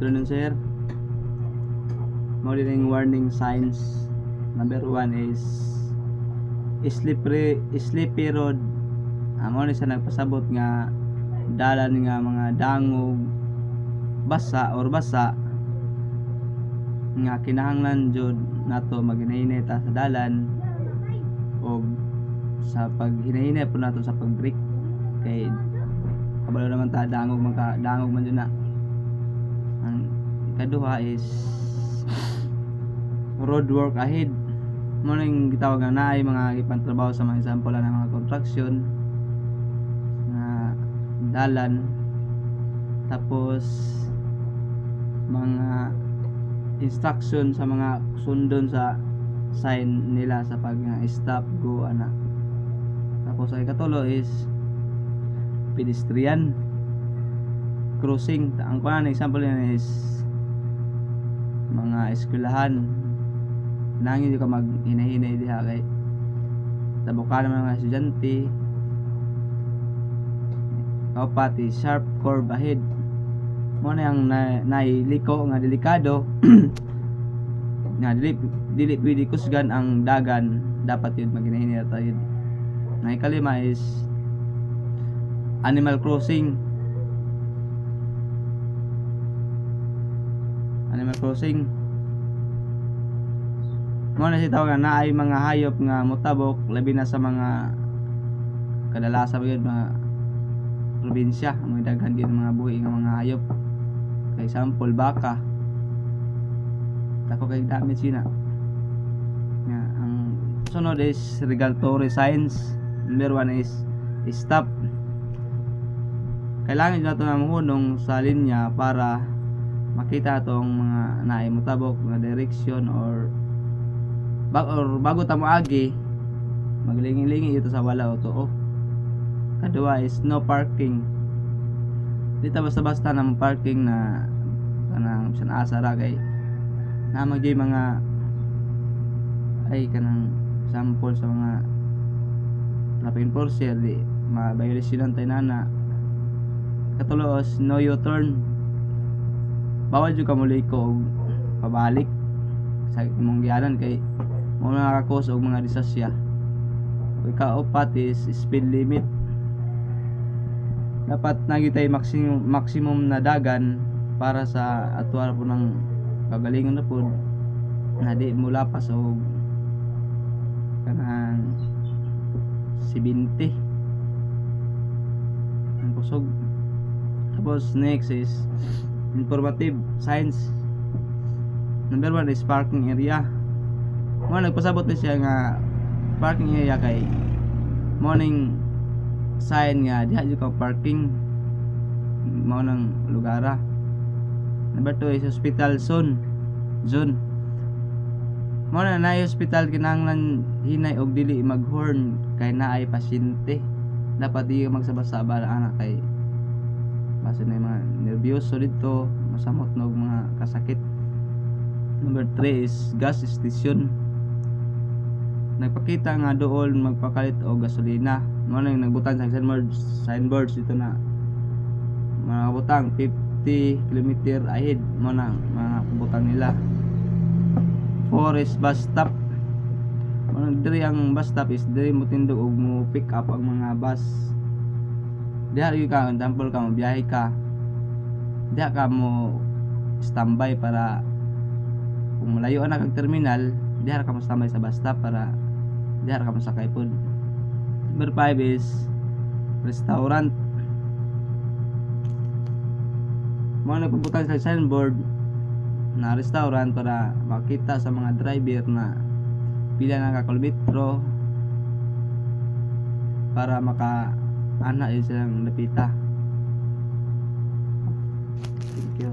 afternoon, sir. Morning warning signs. Number 1 is sleepy road. Amo ni sa nagpasabot nga dalan nga mga dangog, basa nga kinahanglan jud nato maghinay ta sa dalan o sa paghinay po nato sa pag-brake kay kabalo naman ta dangog man jud na. Ang ikaduha is road work ahead. Mo ning gitawag nga naay mga ipantrabaho sa mga example ng mga construction nga dalan, tapos mga instruction sa mga sundon sa sign nila sa pag stop, go ana. Tapos ang ikatulo is pedestrian crossing. Ang kuan example niyan is mga eskwelahan, nangin ka mag-hinay-hinay diha kay tabukan ng mga estudyante. Kaupat is sharp curve ahead. Mo na yung nailiko nga delikado nga dili pwede kusgan ang dagan, dapat yun maghinay-hinay tayo. Ang ikalima is animal crossing. Mo na si tawag na ay mga hayop nga motabok, labi na sa mga kadalasan mga probinsya, mga daghan gyud mga buhi nga mga hayop. Kay example baka, tako kay dami sina nga. Ang sunod is regulatory signs. Number 1 is stop. Kailangan nato na mahunong sa linya para makita atong mga naay motabok nga direction or bago ta moagi maglingi-lingi ito sa wala o tuo. Kadua is no parking. Dito basta-basta na parking na kanang bisan asara kay na magay mga ay kanang sample sa mga traffic enforcer di ma-violation tayo nana. Katulo is no U-turn. Bawal jud ka muliko og pabalik sa imong gianan kay mo nakakos og mga disasya. Ika-upat is speed limit. Dapat nagitay maximum na dagan para sa atwar po ng kagalingon na po na di mo lapas og kanang 70 ang kusog. Tapos next is informative signs. Number 1 is parking area. Mo nagpasabot na siya nga parking area kay morning sign nga diha jud ka parking mao nang lugara. Number 2 is hospital zone. Mo na hospital kinahanglan hinay og dili mag-horn kay naay pasyente. Dapat di magsabas-saba ana kay base na mga nervyoso dito, masamot na og mga kasakit. Number 3 is gas station. Nagpakita nga doon magpakalit og gasolina. Mo na nagbutan sa signboards dito na mga butang 50 km ahead. Mo na mga butang nila. 4 is bus stop. Mo diri ang bus stop is diri mo tindog og mo pick up ang mga bus. Diha ka example ka mo biyahe ka. Diha ka mo standby para kung malayo na kag terminal, diha ka mo standby sa bus stop para diha ka mo sakay pod. Number 5 is restaurant. Mo nagpubutan sa signboard na restaurant para makita sa mga driver na pila na ka kilometro para maka ana silang napita. Thank you.